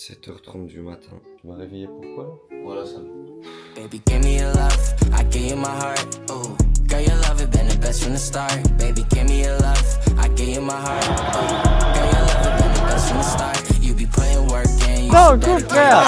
7h30 du matin. Tu m'as réveillé pourquoi là? Voilà ça. Baby, give me your love, I gave you my heart, ooh. Girl, your love has been the best from the start. Baby, give me your love, I gave you my heart, ooh. Girl, your love has been the best from the start. You be putting work in, you Non, so coupe, dedicated. frère.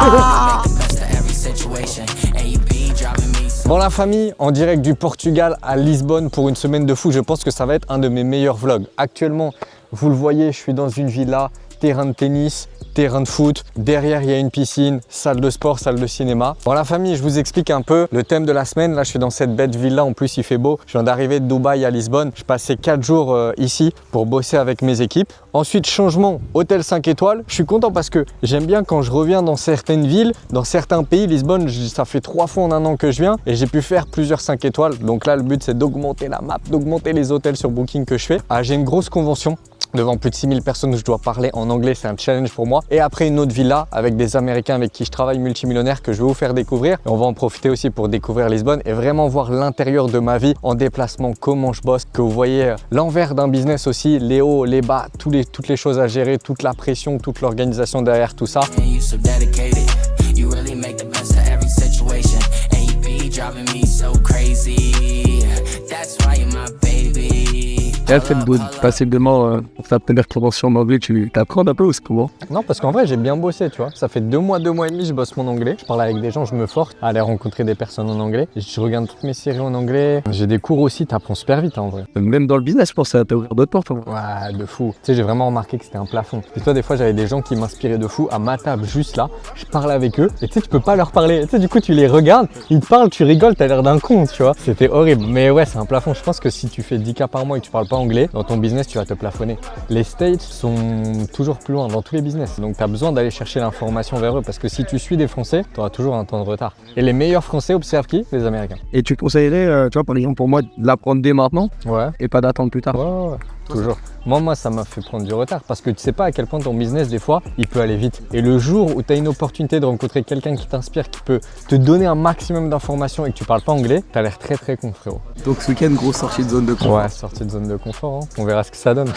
You make the best of every situation, and you be driving me so. Bon la famille, en direct du Portugal à Lisbonne pour une semaine de fou, je pense que ça va être un de mes meilleurs vlogs. Actuellement, vous le voyez, je suis dans une villa, terrain de tennis, terrain de foot, derrière il y a une piscine, salle de sport, salle de cinéma. Bon la famille, je vous explique un peu le thème de la semaine. Là je suis dans cette bête villa, en plus il fait beau. Je viens d'arriver de Dubaï à Lisbonne. Je passais 4 jours ici pour bosser avec mes équipes. Ensuite changement, hôtel 5 étoiles. Je suis content parce que j'aime bien quand je reviens dans certaines villes, dans certains pays. Lisbonne, ça fait 3 fois en un an que je viens et j'ai pu faire plusieurs 5 étoiles. Donc là le but c'est d'augmenter la map, d'augmenter les hôtels sur Booking que je fais. Ah, j'ai une grosse convention devant plus de 6000 personnes où je dois parler en anglais, c'est un challenge pour moi. Et après une autre villa avec des Américains avec qui je travaille, multimillionnaires, que je vais vous faire découvrir. Et on va en profiter aussi pour découvrir Lisbonne et vraiment voir l'intérieur de ma vie en déplacement, comment je bosse, que vous voyez l'envers d'un business aussi, les hauts, les bas, toutes les choses à gérer, toute la pression, toute l'organisation derrière tout ça. And you so dedicated, you really make the best of every situation, and you be driving me so crazy. That's why you're my baby. Et le fait de passer demain pour ta première convention en anglais, tu t'apprends un peu ou c'est comment? Non, parce qu'en vrai, j'ai bien bossé, tu vois. Ça fait 2 mois et demi, je bosse mon anglais. Je parle avec des gens, je me force à aller rencontrer des personnes en anglais. Je regarde toutes mes séries en anglais. J'ai des cours aussi, t'apprends super vite en vrai. Même dans le business, je pense que ça t'a ouvert d'autres portes. Hein. Ouais, de fou. Tu sais, j'ai vraiment remarqué que c'était un plafond. Et toi, des fois, j'avais des gens qui m'inspiraient de fou à ma table, juste là. Je parlais avec eux. Et tu sais, tu peux pas leur parler. Tu sais, du coup, tu les regardes, ils te parlent, tu rigoles, t'as l'air d'un con, tu vois. C'était horrible. Mais ouais, c'est un plafond. Je pense que si tu fais 10K par mois et que tu parles pas anglais, dans ton business, tu vas te plafonner. Les States sont toujours plus loin dans tous les business. Donc, tu as besoin d'aller chercher l'information vers eux. Parce que si tu suis des Français, tu auras toujours un temps de retard. Et les meilleurs Français observent qui? Les Américains. Et tu conseillerais, tu vois, par exemple, pour moi, de l'apprendre dès maintenant Ouais. et pas d'attendre plus tard. Ouais. Toujours. Moi, ça m'a fait prendre du retard parce que tu sais pas à quel point ton business, des fois, il peut aller vite. Et le jour où tu as une opportunité de rencontrer quelqu'un qui t'inspire, qui peut te donner un maximum d'informations et que tu parles pas anglais, tu as l'air très très con, frérot. Donc ce week-end, grosse sortie de zone de confort. Ouais, sortie de zone de confort, hein. On verra ce que ça donne.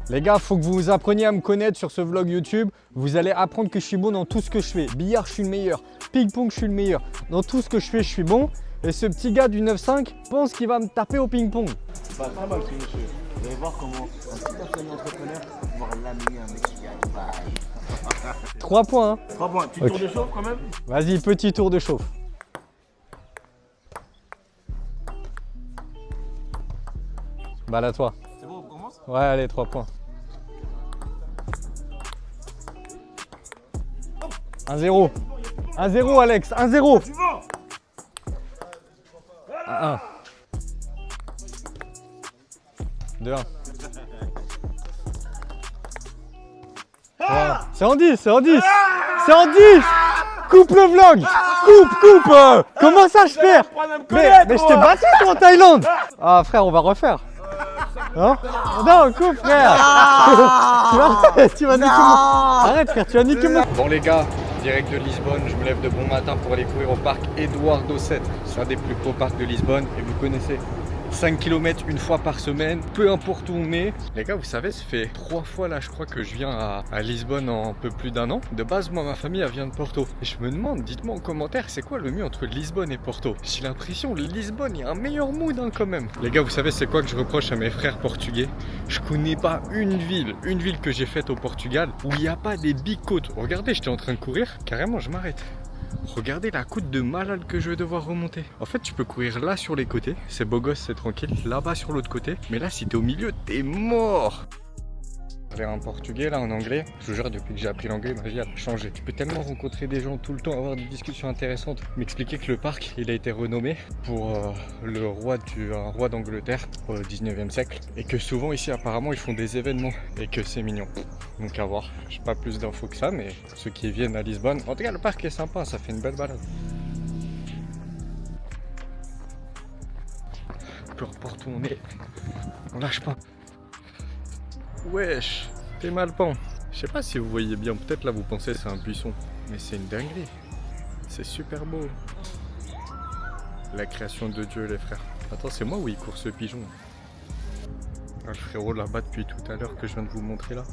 Les gars, faut que vous appreniez à me connaître sur ce vlog YouTube. Vous allez apprendre que je suis bon dans tout ce que je fais. Billard, je suis le meilleur. Ping-pong, je suis le meilleur. Dans tout ce que je fais, je suis bon. Et ce petit gars du 9-5 pense qu'il va me taper au ping-pong. C'est pas mal ce monsieur. Vous allez voir comment un super famille entrepreneur va pouvoir l'amener un mec qui a Dubaï. 3 points, hein. 3 points. Petit Ok. tour de chauffe quand même. Vas-y, petit tour de chauffe. Balle à toi. C'est bon, on commence? Ouais, allez, 3 points. 1-0. 1-0, Alex. 1-0. 1-1. 2-1. Voilà. C'est en 10, c'est en 10. C'est en 10. Coupe le vlog. Coupe. Comment ça je perds? Mais je t'ai battu toi en Thaïlande. Ah frère, on va refaire. Hein? Non, coupe frère. Tu vas niquer mon... Arrête frère, tu vas niquer mon... Bon les gars, direct de Lisbonne, je me lève de bon matin pour aller courir au parc Eduardo VII. C'est un des plus beaux parcs de Lisbonne et vous connaissez. 5 km une fois par semaine, peu importe où on est. Les gars, vous savez, ça fait 3 fois là, je crois que je viens à Lisbonne en un peu plus d'1 an. De base, moi, ma famille, elle vient de Porto. Et je me demande, dites-moi en commentaire, c'est quoi le mieux entre Lisbonne et Porto? J'ai l'impression, Lisbonne, il y a un meilleur mood hein, quand même. Les gars, vous savez, c'est quoi que je reproche à mes frères portugais? Je connais pas une ville que j'ai faite au Portugal où il n'y a pas des big côtes. Regardez, j'étais en train de courir, carrément, je m'arrête. Regardez la côte de malade que je vais devoir remonter. En fait, tu peux courir là sur les côtés. C'est beau gosse, c'est tranquille. Là-bas sur l'autre côté. Mais là, si t'es au milieu, t'es mort. J'ai un portugais là en anglais. Je vous jure, depuis que j'ai appris l'anglais, ma vie a changé. Tu peux tellement rencontrer des gens tout le temps, avoir des discussions intéressantes. M'expliquer que le parc, il a été renommé pour un roi d'Angleterre au 19e siècle. Et que souvent ici, apparemment, ils font des événements. Et que c'est mignon. Donc à voir. J'ai pas plus d'infos que ça, mais ceux qui viennent à Lisbonne. En tout cas, le parc est sympa, ça fait une belle balade. Peu importe où on est, on lâche pas. Wesh, t'es mal pan. Je sais pas si vous voyez bien, peut-être là vous pensez c'est un buisson, mais c'est une dinguerie. C'est super beau. La création de Dieu les frères. Attends, c'est moi ou il court ce pigeon? Ah, le frérot là-bas depuis tout à l'heure que je viens de vous montrer là,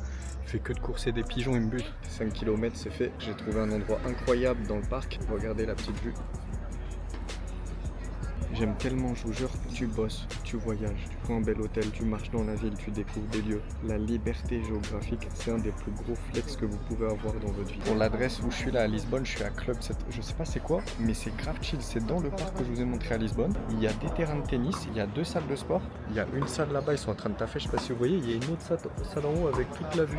il fait que de courser des pigeons, il me bute. 5 km c'est fait, j'ai trouvé un endroit incroyable dans le parc. Regardez la petite vue. J'aime tellement, je vous jure, tu bosses, tu voyages, tu prends un bel hôtel, tu marches dans la ville, tu découvres des lieux. La liberté géographique, c'est un des plus gros flex que vous pouvez avoir dans votre vie. Pour l'adresse où je suis là à Lisbonne, je suis à Club 7, je sais pas c'est quoi, mais c'est grave chill. C'est dans le parc que je vous ai montré à Lisbonne. Il y a des terrains de tennis, il y a 2 salles de sport, il y a une salle là-bas, ils sont en train de taffer, je sais pas si vous voyez, il y a une autre salle en haut avec toute la vue.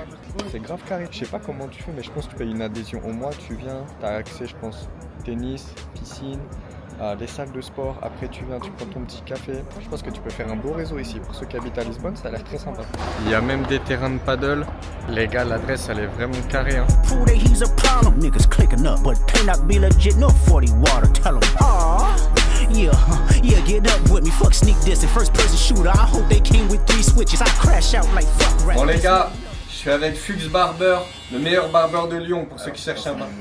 C'est grave carré. Je sais pas comment tu fais, mais je pense que tu payes une adhésion au mois, tu viens, tu as accès, je pense, tennis, piscine. Les salles de sport, après tu viens, tu prends ton petit café. Je pense que tu peux faire un beau réseau ici. Pour ceux qui habitent à Lisbonne, ça a l'air très sympa. Il y a même des terrains de paddle. Les gars, l'adresse elle est vraiment carrée. Hein. Bon les gars, je suis avec Fux Barber, le meilleur barbeur de Lyon pour ceux qui cherchent un barber.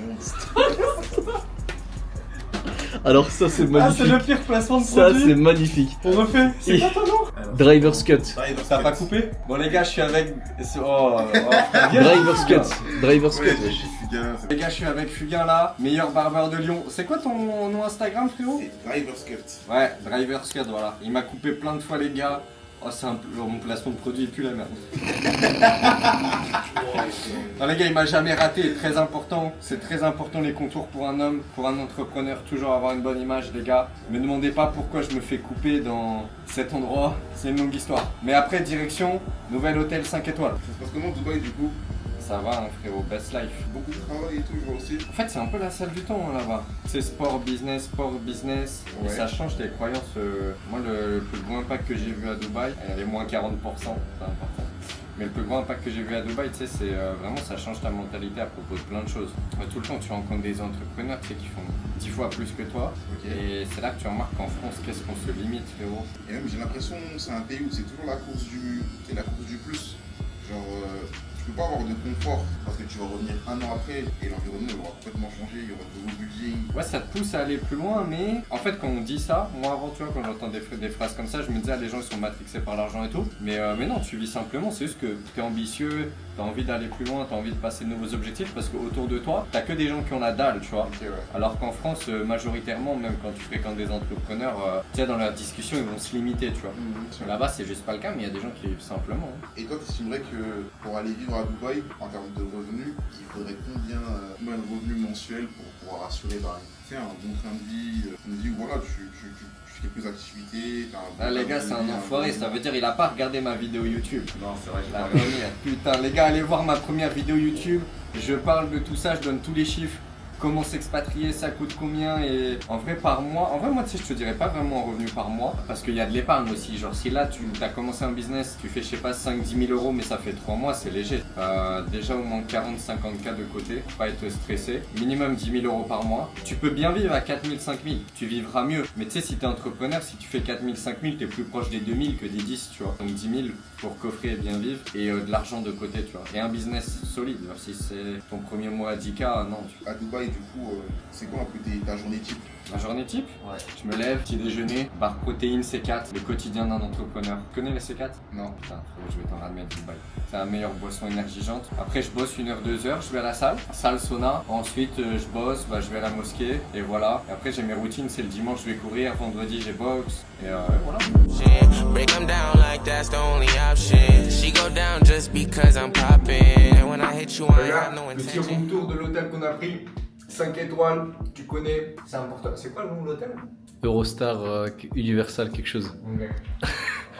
Alors ça c'est magnifique. Ah, c'est le pire placement de Ça produit. c'est magnifique. On refait. C'est quoi ton nom? Driver's Cut. T'as pas coupé? Bon les gars, je suis avec... Driver's Cut. Driver's Cut. Les gars, je suis avec Fugain là, meilleur barbeur de Lyon. C'est quoi ton nom Instagram, frérot? Driver's Cut. Ouais, Driver's Cut, voilà. Il m'a coupé plein de fois, les gars. Oh, c'est mon placement de produit pue la merde. Non, les gars, il m'a jamais raté. Très important. C'est très important les contours pour un homme, pour un entrepreneur. Toujours avoir une bonne image, les gars. Me demandez pas pourquoi je me fais couper dans cet endroit. C'est une longue histoire. Mais après, direction, nouvel hôtel 5 étoiles. Ça se passe comment Dubaï du coup? Ça va, hein, frérot, best life. Beaucoup de travail et tout, je vois aussi. En fait, c'est un peu la salle du temps hein, là-bas. C'est sport, business. Et Ouais. ça change tes croyances. Moi, le plus gros impact que j'ai vu à Dubaï, il y avait moins 40%, c'est important. Mais le plus gros impact que j'ai vu à Dubaï, tu sais, c'est vraiment ça change ta mentalité à propos de plein de choses. Tout le temps, tu rencontres des entrepreneurs tu sais, qui font 10 fois plus que toi. Ok. Et c'est là que tu remarques qu'en France, qu'est-ce qu'on se limite, frérot. Et même j'ai l'impression que c'est un pays où c'est toujours la course du plus. Genre tu peux pas avoir de confort parce que tu vas revenir un an après et l'environnement il aura complètement changé, il y aura de nouveaux buildings. Ouais, ça te pousse à aller plus loin, mais en fait, quand on dit ça, moi avant, tu vois, quand j'entends des phrases comme ça, je me disais, ah, les gens ils sont matrixés par l'argent et tout. Mais non, tu vis simplement, c'est juste que t'es ambitieux, t'as envie d'aller plus loin, t'as envie de passer de nouveaux objectifs parce qu'autour de toi, t'as que des gens qui ont la dalle, tu vois. Ok, ouais. Alors qu'en France, majoritairement, même quand tu fréquentes des entrepreneurs, tu sais, dans leur discussion, ils vont se limiter, tu vois. Là-bas, c'est juste pas le cas, mais il y a des gens qui vivent simplement. Hein. Et toi, tu estimerais que pour aller vivre à Dubaï, en termes de revenus, il faudrait combien de revenus mensuels pour pouvoir assurer tu sais, un bon train de vie, on dit voilà, tu fais quelques activités, t'as un bon Ah, les train gars, de c'est un vie, enfoiré, bon- ça veut dire il a pas regardé ma vidéo YouTube. Non, c'est vrai, La première. Putain, les gars, allez voir ma première vidéo YouTube. Je parle de tout ça, je donne tous les chiffres. Comment s'expatrier, ça coûte combien et en vrai par mois, moi tu sais je te dirais pas vraiment en revenu par mois parce qu'il y a de l'épargne aussi, genre si là tu as commencé un business, tu fais je sais pas 5-10 000 euros mais ça fait 3 mois c'est léger, déjà au moins 40-50K de côté, faut pas être stressé, minimum 10 000 euros par mois, tu peux bien vivre à 4 000, 5 000, tu vivras mieux, mais tu sais si t'es entrepreneur, si tu fais 4 000, 5 000 t'es plus proche des 2 000 que des 10 tu vois, donc 10 000 pour coffrer et bien vivre et de l'argent de côté tu vois, et un business solide, genre, si c'est ton premier mois à 10K, non tu À Dubaï, du coup, c'est quoi un peu ta journée type? Ma journée type? Ouais. Je me lève, petit déjeuner, barre protéines C4, le quotidien d'un entrepreneur. Tu connais les C4? Non. Putain, je vais t'en ramener du bail. C'est la meilleure boisson énergisante. Après, je bosse 1 heure, 2 heures, je vais à la salle sauna. Ensuite, je bosse, je vais à la mosquée et voilà. Et après, j'ai mes routines, c'est le dimanche, je vais courir, vendredi, j'ai boxe et voilà. Break them down like that's the only option. She go down just because I'm popping. And when I hit you, I have no Le petit intention. room tour de l'hôtel qu'on a pris. 5 étoiles, tu connais, c'est important. C'est quoi le nom de l'hôtel? Eurostar Universal quelque chose.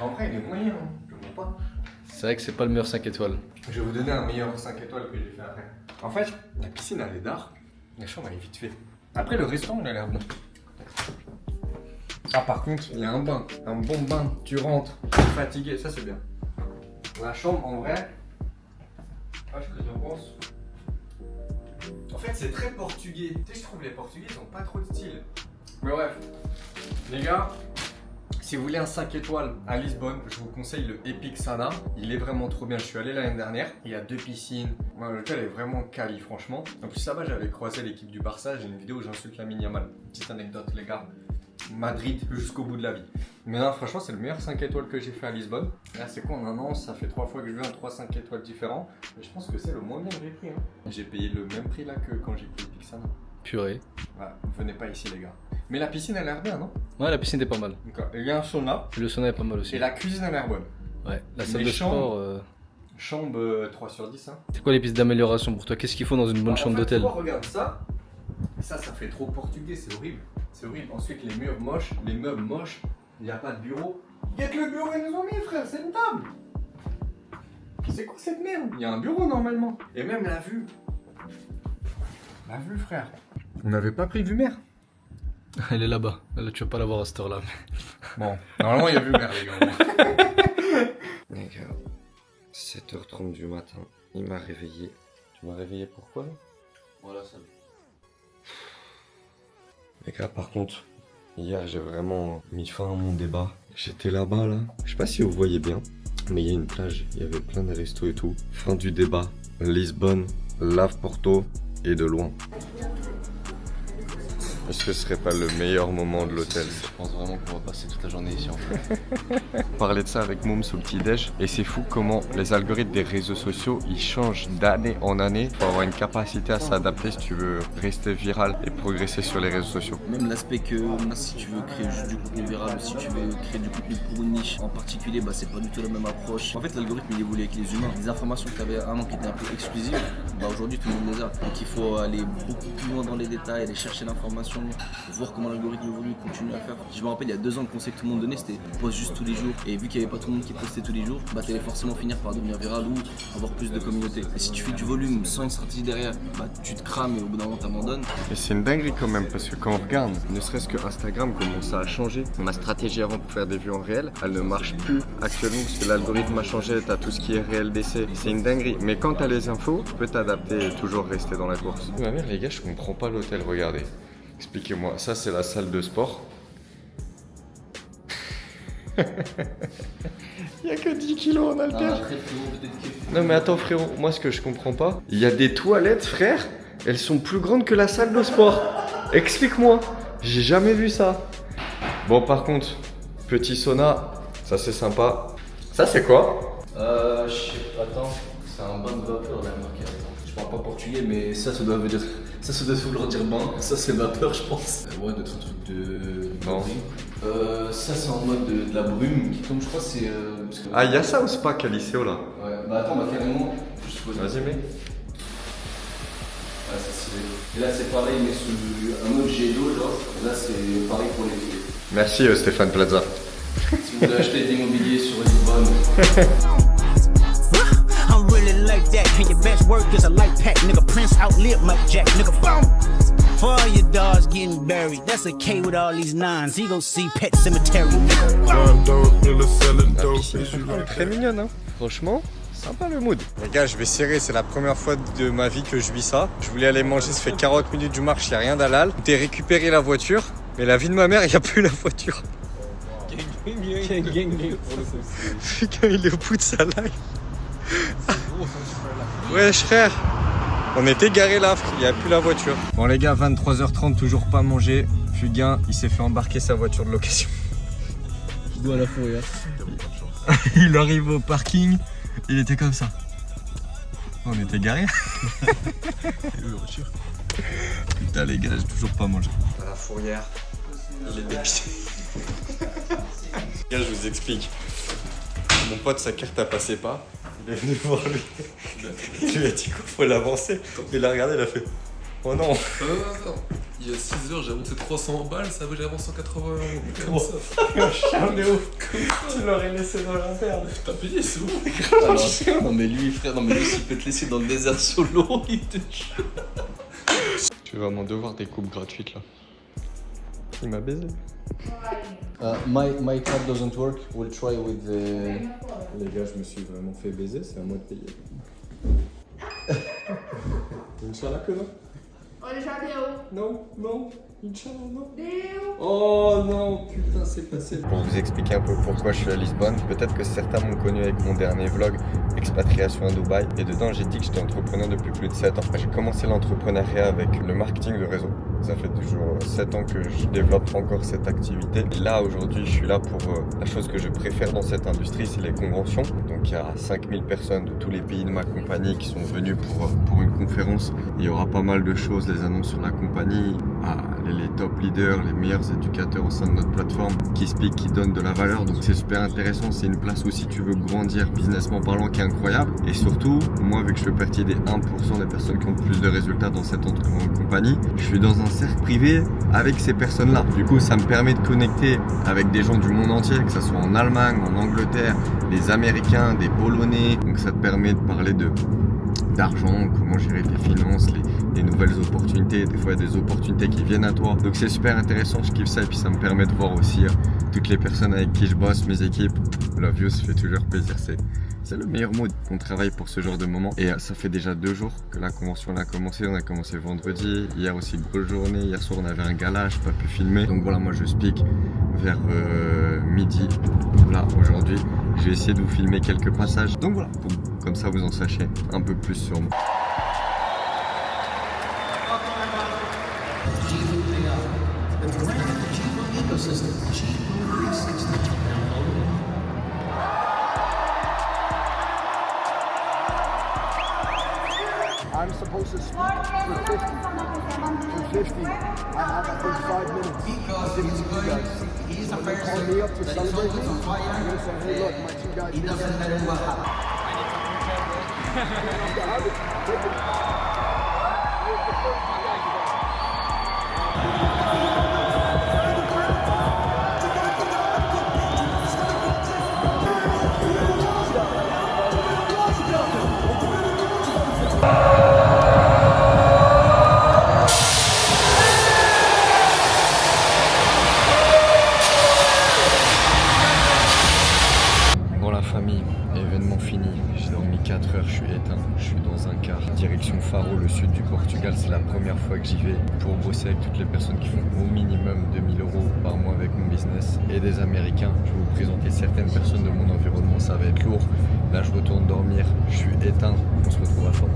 En vrai, il est moyen, hein. Je ne vois pas. C'est vrai que c'est pas le meilleur 5 étoiles. Je vais vous donner un meilleur 5 étoiles que j'ai fait après. En fait, la piscine elle est d'art, la chambre elle est vite fait. Après le restaurant il a l'air bon. Ah par contre, il y a un bain, un bon bain, tu rentres, tu es fatigué, ça c'est bien. La chambre en vrai, ah, ce que j'en pense. En fait c'est très portugais. Tu sais je trouve les portugais ils ont pas trop de style. Mais bref, les gars. Si vous voulez un 5 étoiles à Lisbonne, je vous conseille le Epic Sana. Il est vraiment trop bien. Je suis allé l'année dernière. Il y a 2 piscines. L'hôtel est vraiment quali, franchement. En plus, là-bas, j'avais croisé l'équipe du Barça. J'ai une vidéo où j'insulte Lamine Yamal. Petite anecdote, les gars. Madrid jusqu'au bout de la vie. Mais non, franchement, c'est le meilleur 5 étoiles que j'ai fait à Lisbonne. Là, c'est quoi, en un an, ça fait 3 fois que je vais un 3-5 étoiles différents. Mais je pense que c'est le moins bien que j'ai pris. Hein. J'ai payé le même prix là que quand j'ai pris le Pixana. Purée. Voilà, venez pas ici, les gars. Mais la piscine, elle a l'air bien, non? Ouais, la piscine est pas mal. D'accord. Il y a un sauna. Le sauna est pas mal aussi. Et la cuisine, elle a l'air bonne. Ouais, la salle Les de chambres. sport. Chambre 3 sur 10. Hein. C'est quoi les pistes d'amélioration pour toi? Qu'est-ce qu'il faut dans une bonne chambre En fait, d'hôtel? tu vois, regarde ça. Ça fait trop portugais, c'est horrible. C'est horrible. Ensuite, les murs moches, les meubles moches. Il n'y a pas de bureau. Il y a que le bureau qu'ils nous ont mis, frère. C'est une table. C'est quoi cette merde? Il y a un bureau normalement. Et même la vue. La vue, frère. On n'avait pas pris vue mer. Elle est là-bas. Là, tu vas pas la voir à cette heure-là. Bon, normalement, il y a vue mer, les gars. Les gars, 7h30 du matin, il m'a réveillé. Tu m'as réveillé pourquoi là? Voilà, ça. Les gars, par contre, hier j'ai vraiment mis fin à mon débat. J'étais là-bas là, je sais pas si vous voyez bien, mais il y a une plage, il y avait plein de restos et tout. Fin du débat, Lisbonne, Lave Porto et de loin. Est-ce que ce serait pas le meilleur moment de l'hôtel? Je pense vraiment qu'on va passer toute la journée ici en fait. Parler de ça avec Moums au petit-déj, et c'est fou comment les algorithmes des réseaux sociaux ils changent d'année en année. Il faut avoir une capacité à s'adapter si tu veux rester viral et progresser sur les réseaux sociaux. Même l'aspect que si tu veux créer juste du contenu viral ou si tu veux créer du contenu pour une niche en particulier, bah c'est pas du tout la même approche. En fait l'algorithme il évolue avec les humains. Les informations que tu avais un an qui étaient un peu exclusives, bah aujourd'hui tout le monde les a. Donc il faut aller beaucoup plus loin dans les détails, aller chercher l'information, voir comment l'algorithme évolue, continuer à faire. Je me rappelle il y a 2 ans le conseil que tout le monde donnait c'était poste juste tous les jours. Et vu qu'il n'y avait pas tout le monde qui postait tous les jours, bah tu allais forcément finir par devenir viral ou avoir plus de communauté. Et si tu fais du volume sans une stratégie derrière, bah tu te crames et au bout d'un moment t'abandonnes. Et c'est une dinguerie quand même, parce que quand on regarde, ne serait-ce que Instagram, comment ça a changé. Ma stratégie avant pour faire des vues en réel, elle ne marche plus actuellement parce que l'algorithme a changé, t'as tout ce qui est réel d'essai. C'est une dinguerie. Mais quand t'as les infos, tu peux t'adapter et toujours rester dans la course. Ma mère, les gars, je comprends pas l'hôtel, regardez. Expliquez-moi, ça c'est la salle de sport. Il y a que 10 kilos en haltère. Non mais attends frérot, moi ce que je comprends pas, il y a des toilettes frère, elles sont plus grandes que la salle de sport. Explique-moi, j'ai jamais vu ça. Bon par contre, petit sauna, ça c'est sympa. Ça c'est quoi? Je sais pas, attends. C'est un bain de vapeur là, marqué. Je parle pas portugais, mais ça doit veut dire. Ça doit vouloir dire bain. Ça c'est vapeur, je pense. Ouais, d'autres trucs de. Non. Ça c'est en mode de la brume qui tombe, je crois, c'est. Parce que... Ah, il y a ça au spa Caliceo là. Ouais, bah attends, bah carrément. Vas-y mec. Ouais, ça c'est. Et là c'est pareil, mais sous un autre jet d'eau, genre. Et là c'est pareil pour les pieds. Merci Stéphane Plaza. Si vous voulez acheter de l'immobilier sur Lisbonne. I'm really like that. And your best work is a light pack. Nigga, Prince outlived Mike Jack. Nigga, boom! For all your dogs getting buried. That's a K with all these nines. He gon' see Pet Cemetery. Très mignonne hein. Franchement, sympa le mood. Les gars, je vais serrer, c'est la première fois de ma vie que je vis ça. Je voulais aller manger, ça fait 40 minutes du marche, il n'y a rien d'halal. J'ai récupéré la voiture, mais la vie de ma mère, il n'y a plus la voiture. Putain, il est au bout de sa life. Wesh frère, on était garé là, il n'y a plus la voiture. Bon les gars, 23h30, toujours pas mangé. Fugain, il s'est fait embarquer sa voiture de location. Je dois la fourrière. Il arrive au parking, il était comme ça. On était garé. Putain les gars, j'ai toujours pas mangé. À la fourrière, il est dépité. Les gars, je vous explique. Mon pote, sa carte, elle passait pas. Il est venu voir lui. Il lui a dit qu'il faut l'avancer. Il a regardé, il a fait oh non. Il y a 6 heures, j'ai avancé 300 balles, ça veut j'ai avancé 180 €. Comme ça. Charme de ouf. Tu l'aurais laissé dans la merde. T'as payé, c'est ouf. Alors, non mais lui frère, non mais lui s'il peut te laisser dans le désert solo, il te tue. Tu vas vraiment devoir des coupes gratuites là. Il m'a baisé. My card doesn't work, we'll try with the... Les gars, je me suis vraiment fait baiser, c'est à moi de payer. Inch'Allah que non. Olha, já deu. Non, non, Inch'Allah non. Deu. Oh non, putain, c'est passé. Pour vous expliquer un peu pourquoi je suis à Lisbonne, peut-être que certains m'ont connu avec mon dernier vlog, expatriation à Dubaï. Et dedans, j'ai dit que j'étais entrepreneur depuis plus de 7 ans. J'ai commencé l'entrepreneuriat avec le marketing de réseau. Ça fait toujours 7 ans que je développe encore cette activité. Et là, aujourd'hui, je suis là pour la chose que je préfère dans cette industrie, c'est les conventions. Donc il y a 5000 personnes de tous les pays de ma compagnie qui sont venues pour une conférence. Il y aura pas mal de choses, les annonces sur la compagnie, les top leaders, les meilleurs éducateurs au sein de notre plateforme qui expliquent, qui donnent de la valeur. Donc c'est super intéressant, c'est une place où si tu veux grandir businessment parlant qui est incroyable. Et surtout, moi vu que je fais partie des 1% des personnes qui ont le plus de résultats dans cette compagnie, je suis dans un cercle privé avec ces personnes-là. Du coup, ça me permet de connecter avec des gens du monde entier, que ce soit en Allemagne, en Angleterre, les Américains, des Polonais. Donc ça te permet de parler d'argent, comment gérer tes finances, les nouvelles opportunités. Des fois, il y a des opportunités qui viennent à toi. Donc c'est super intéressant, je kiffe ça. Et puis ça me permet de voir aussi toutes les personnes avec qui je bosse, mes équipes. Love you, ça fait toujours plaisir. C'est le meilleur mood qu'on travaille pour ce genre de moment. Et ça fait déjà 2 jours que la convention a commencé. On a commencé vendredi. Hier aussi, grosse journée. Hier soir, on avait un gala. Je n'ai pas pu filmer. Donc voilà, moi je speak vers midi. Là, aujourd'hui, je vais essayer de vous filmer quelques passages. Donc voilà, comme ça vous en sachez un peu plus sur moi. I'm supposed to speak for 50. I have, I think, 5 minutes. He's when they call me up to celebrate me, I'm going to say, hey, look, my 2 guys did something. Bon la famille, événement fini, j'ai dormi 4 heures, je suis éteint, je suis dans un car, direction Faro, le sud du Portugal, c'est la première fois que j'y vais pour bosser avec toutes les personnes qui font au minimum 2000 € par mois avec mon business et des Américains. Je vais vous présenter certaines personnes de mon environnement, ça va être lourd. Là je retourne dormir, je suis éteint, on se retrouve à Faro.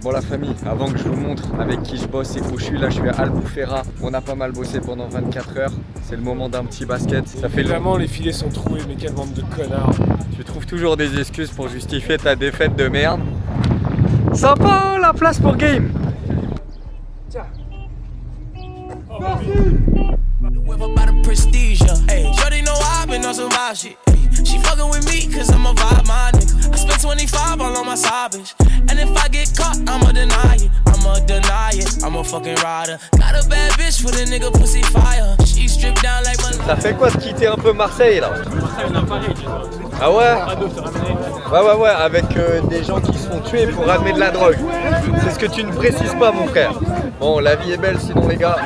Bon la famille, avant que je vous montre avec qui je bosse et où je suis, là je suis à Albufeira. On a pas mal bossé pendant 24 heures. C'est le moment d'un petit basket. Ça fait Évidemment, les filets sont troués, mais quelle bande de connards. Tu trouves toujours des excuses pour justifier ta défaite de merde. Sympa la place pour game. Tiens. Oh, She fucking with me cause I'm a vibe, my nigga. I spent 25 all on my side bitch. And if I get caught, I'ma deny it. I'ma deny it. I'm a fucking rider. Got a bad bitch with a nigga pussy fire. She stripped down like my... Ça fait quoi de quitter un peu Marseille là? Marseille, on a Paris, tu vois. Ah ouais? Ouais, avec des gens qui se font tuer pour ramener de la drogue. C'est ce que tu ne précises pas mon frère. Bon, la vie est belle sinon les gars.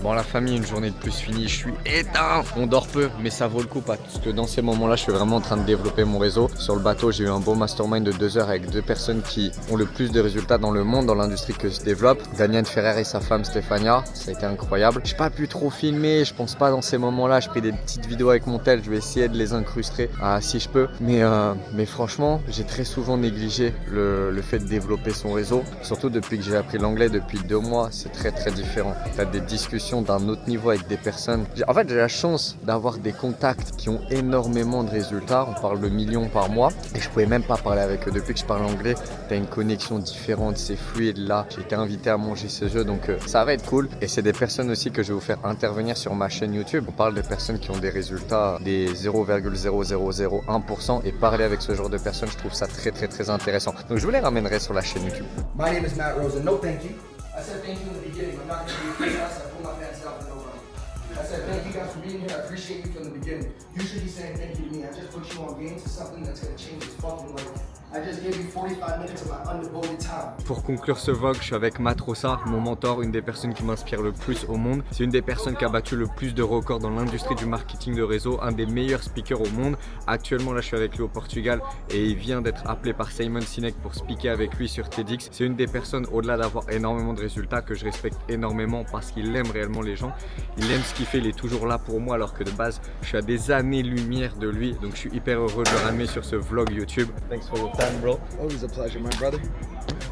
Bon la famille, une journée de plus finie, je suis éteint. On dort peu, mais ça vaut le coup parce que dans ces moments-là, je suis vraiment en train de développer mon réseau. Sur le bateau, j'ai eu un beau mastermind de 2 heures avec 2 personnes qui ont le plus de résultats dans le monde, dans l'industrie que je développe. Daniel Ferrer et sa femme Stéphania, ça a été incroyable. J'ai pas pu trop filmer, je pense pas dans ces moments-là. Je fais des petites vidéos avec mon tel, je vais essayer de les incruster si je peux. Mais franchement, j'ai très souvent négligé le fait de développer son réseau. Surtout depuis que j'ai appris l'anglais depuis 2 mois, c'est très différent. T'as des discussions d'un autre niveau avec des personnes. En fait, j'ai la chance d'avoir des contacts qui ont énormément de résultats. On parle de millions par mois et je pouvais même pas parler avec eux. Depuis que je parle anglais, t'as une connexion différente, c'est fluide. Là, j'ai été invité à manger ce jeu, donc ça va être cool. Et c'est des personnes aussi que je vais vous faire intervenir sur ma chaîne YouTube. On parle de personnes qui ont des résultats des 0,0001% et parler avec ce genre de personnes, je trouve ça très intéressant. Donc je vous les ramènerai sur la chaîne YouTube. My name is Matt Rosen. No, thank you. I said thank you in the beginning. I'm not going to be I said pull my pants down for nobody. I said thank you guys for being here. I appreciate you from the beginning. You should be saying thank you to me. I just put you on game to something that's going to change his fucking life. I just gave you 45 minutes of my undevoted time. Pour conclure ce vlog, je suis avec Matt Rosa, mon mentor, une des personnes qui m'inspire le plus au monde. C'est une des personnes qui a battu le plus de records dans l'industrie du marketing de réseau, un des meilleurs speakers au monde. Actuellement, là, je suis avec lui au Portugal et il vient d'être appelé par Simon Sinek pour speaker avec lui sur TEDx. C'est une des personnes, au-delà d'avoir énormément de résultats, que je respecte énormément parce qu'il aime réellement les gens. Il aime ce qu'il qu'il fait, il est toujours là pour moi alors que de base je suis à des années-lumière de lui, donc je suis hyper heureux de le ramener sur ce vlog YouTube. Thanks for your time, bro. Always a pleasure, my brother.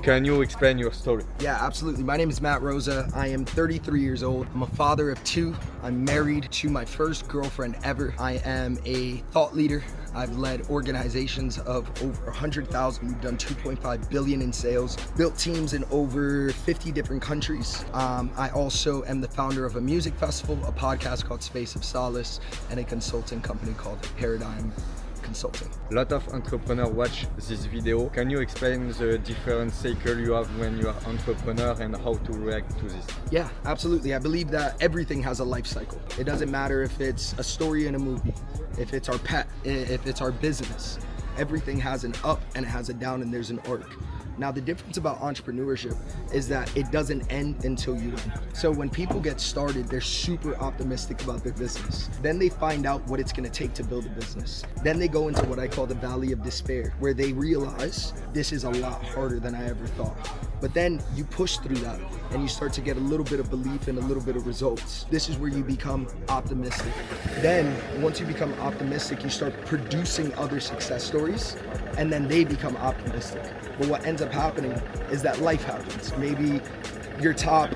Can you explain your story? Yeah, absolutely. My name is Matt Rosa. I am 33 years old. I'm a father of 2. I'm married to my first girlfriend ever. I am a thought leader. I've led organizations of over 100,000. We've done 2.5 billion in sales, built teams in over 50 different countries. I also am the founder of a music festival, a podcast called Space of Solace, and a consulting company called Paradigm Consulting. A lot of entrepreneurs watch this video. Can you explain the different cycle you have when you are entrepreneur and how to react to this? Yeah, absolutely. I believe that everything has a life cycle. It doesn't matter if it's a story in a movie, if it's our pet, if it's our business. Everything has an up and it has a down and there's an arc. Now, the difference about entrepreneurship is that it doesn't end until you win. So when people get started, they're super optimistic about their business. Then they find out what it's gonna take to build a business. Then they go into what I call the valley of despair, where they realize this is a lot harder than I ever thought. But then you push through that and you start to get a little bit of belief and a little bit of results. This is where you become optimistic. Then once you become optimistic, you start producing other success stories and then they become optimistic. But what ends up happening is that life happens. Maybe your top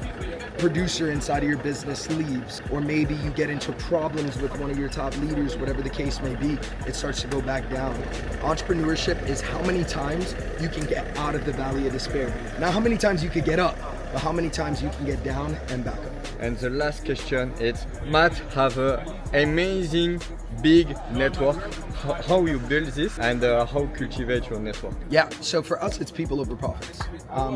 producer inside of your business leaves, or maybe you get into problems with one of your top leaders, whatever the case may be, it starts to go back down. Entrepreneurship is how many times you can get out of the valley of despair. Not how many times you could get up, but how many times you can get down and back up. And the last question is, Matt have an amazing big network. How you build this and how cultivate your network? Yeah, so for us, it's people over profits.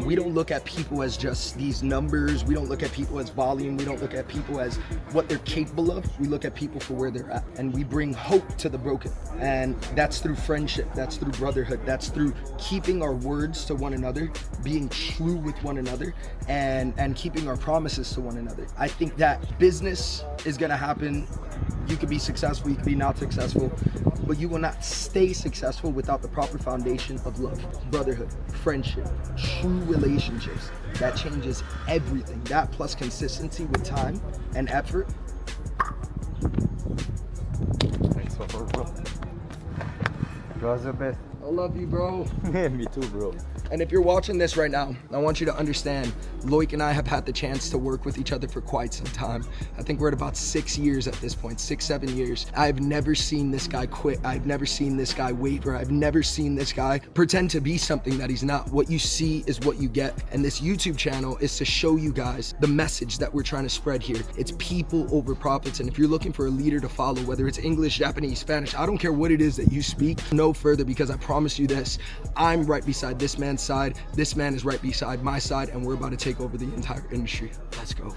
We don't look at people as just these numbers. We don't look at people as volume. We don't look at people as what they're capable of. We look at people for where they're at. And we bring hope to the broken. And that's through friendship. That's through brotherhood. That's through keeping our words to one another, being true with one another, and keeping our promises to one another. I think that business is gonna happen. You could be successful, you could be not successful, but you will not stay successful without the proper foundation of love, brotherhood, friendship, true relationships. That changes everything. That plus consistency with time and effort. Thanks for bro. You are the best. I love you, bro. Me too, bro. And if you're watching this right now, I want you to understand, Loic and I have had the chance to work with each other for quite some time. I think we're at about 6 years at this point, 6, 7 years. I've never seen this guy quit. I've never seen this guy waver. I've never seen this guy pretend to be something that he's not. What you see is what you get. And this YouTube channel is to show you guys the message that we're trying to spread here. It's people over profits. And if you're looking for a leader to follow, whether it's English, Japanese, Spanish, I don't care what it is that you speak, no further, because I promise you this, I'm right beside this man's side, this man is right beside my side, and we're about to take over the entire industry. Let's go.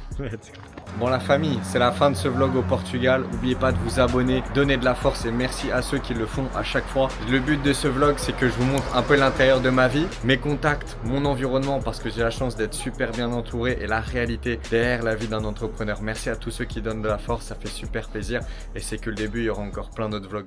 Bon la famille, c'est la fin de ce vlog au Portugal. N'oubliez pas de vous abonner, donner de la force et merci à ceux qui le font à chaque fois. Le but de ce vlog, c'est que je vous montre un peu l'intérieur de ma vie, mes contacts, mon environnement, parce que j'ai la chance d'être super bien entouré et la réalité derrière la vie d'un entrepreneur. Merci à tous ceux qui donnent de la force, ça fait super plaisir et c'est que le début, il y aura encore plein d'autres vlogs.